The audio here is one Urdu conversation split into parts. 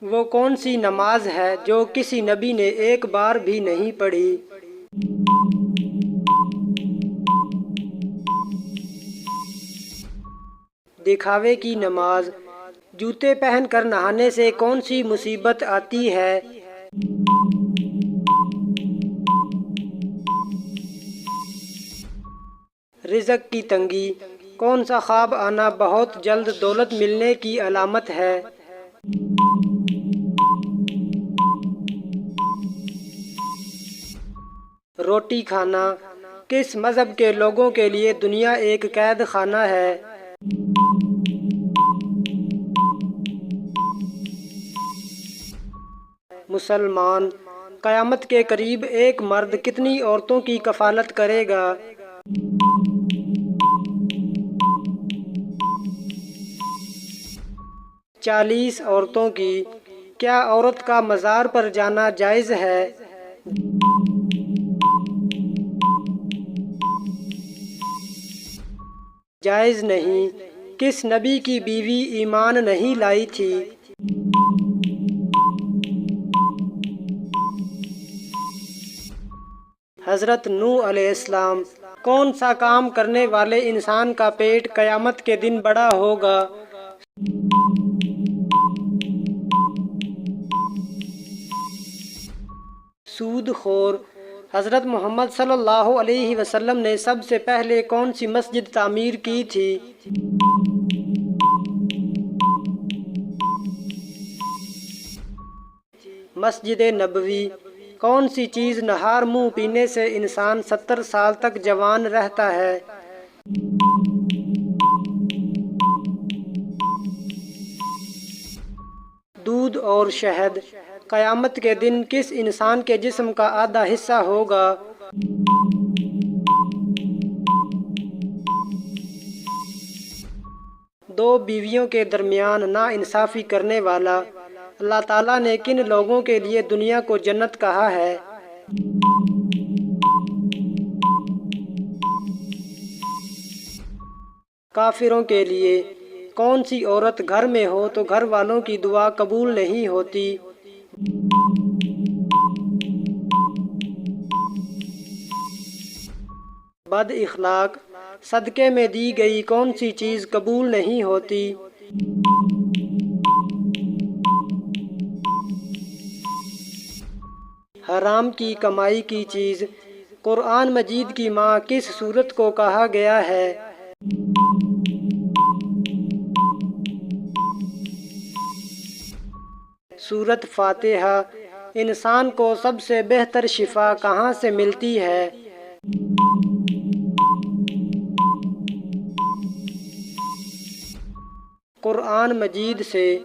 وہ کون سی نماز ہے جو کسی نبی نے ایک بار بھی نہیں پڑھی؟ دکھاوے کی نماز۔ جوتے پہن کر نہانے سے کون سی مصیبت آتی ہے؟ رزق کی تنگی۔ کون سا خواب آنا بہت جلد دولت ملنے کی علامت ہے؟ روٹی کھانا۔ کس مذہب کے لوگوں کے لیے دنیا ایک قید خانہ ہے؟ مسلمان۔ قیامت کے قریب ایک مرد کتنی عورتوں کی کفالت کرے گا؟ چالیس عورتوں کی۔ کیا عورت کا مزار پر جانا جائز ہے؟ جائز نہیں۔ کس نبی کی بیوی ایمان نہیں لائی تھی؟ حضرت نوح علیہ السلام۔ کون سا کام کرنے والے انسان کا پیٹ قیامت کے دن بڑا ہوگا؟ سود خور۔ حضرت محمد صلی اللہ علیہ وسلم نے سب سے پہلے کون سی مسجد تعمیر کی تھی؟ مسجد نبوی۔ کون سی چیز نہار منہ پینے سے انسان 70 سال تک جوان رہتا ہے؟ دودھ اور شہد۔ قیامت کے دن کس انسان کے جسم کا آدھا حصہ ہوگا؟ دو بیویوں کے درمیان ناانصافی کرنے والا۔ اللہ تعالیٰ نے کن لوگوں کے لیے دنیا کو جنت کہا ہے؟ کافروں کے لیے۔ کون سی عورت گھر میں ہو تو گھر والوں کی دعا قبول نہیں ہوتی؟ بد اخلاق۔ صدقے میں دی گئی کون سی چیز قبول نہیں ہوتی؟ حرام کی کمائی کی چیز۔ قرآن مجید کی ماں کس سورت کو کہا گیا ہے؟ سورت فاتحہ۔ انسان کو سب سے بہتر شفا کہاں سے ملتی ہے؟ قرآن مجید سے۔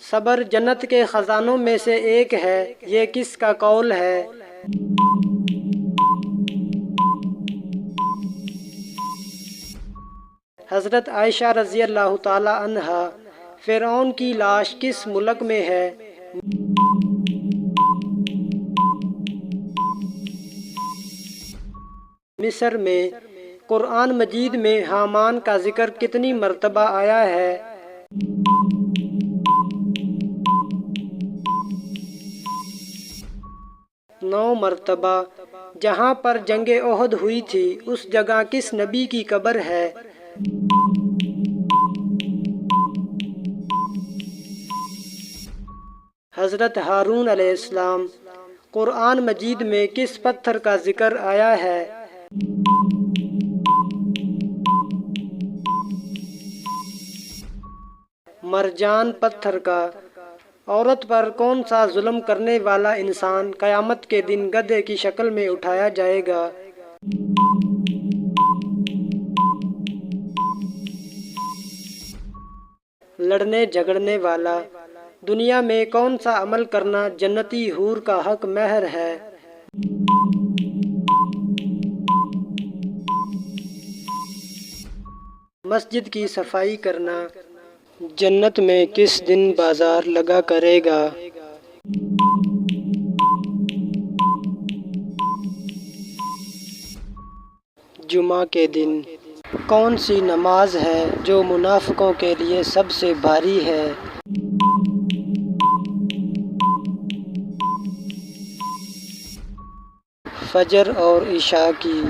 صبر جنت کے خزانوں میں سے ایک ہے، یہ کس کا قول ہے؟ حضرت عائشہ رضی اللہ تعالی عنہا۔ فرعون کی لاش کس ملک میں ہے؟ مصر میں۔ قرآن مجید میں حامان کا ذکر کتنی مرتبہ آیا ہے؟ 9 مرتبہ۔ جہاں پر جنگ احد ہوئی تھی اس جگہ کس نبی کی قبر ہے؟ حضرت ہارون علیہ السلام۔ قرآن مجید میں کس پتھر کا ذکر آیا ہے؟ مرجان پتھر کا۔ عورت پر کون سا ظلم کرنے والا انسان قیامت کے دن گدھے کی شکل میں اٹھایا جائے گا؟ لڑنے جھگڑنے والا۔ دنیا میں کون سا عمل کرنا جنتی حور کا حق مہر ہے؟ مسجد کی صفائی کرنا۔ جنت میں کس دن بازار لگا کرے گا؟ جمعہ کے دن۔ کون سی نماز ہے جو منافقوں کے لیے سب سے بھاری ہے؟ فجر اور عشاء کی۔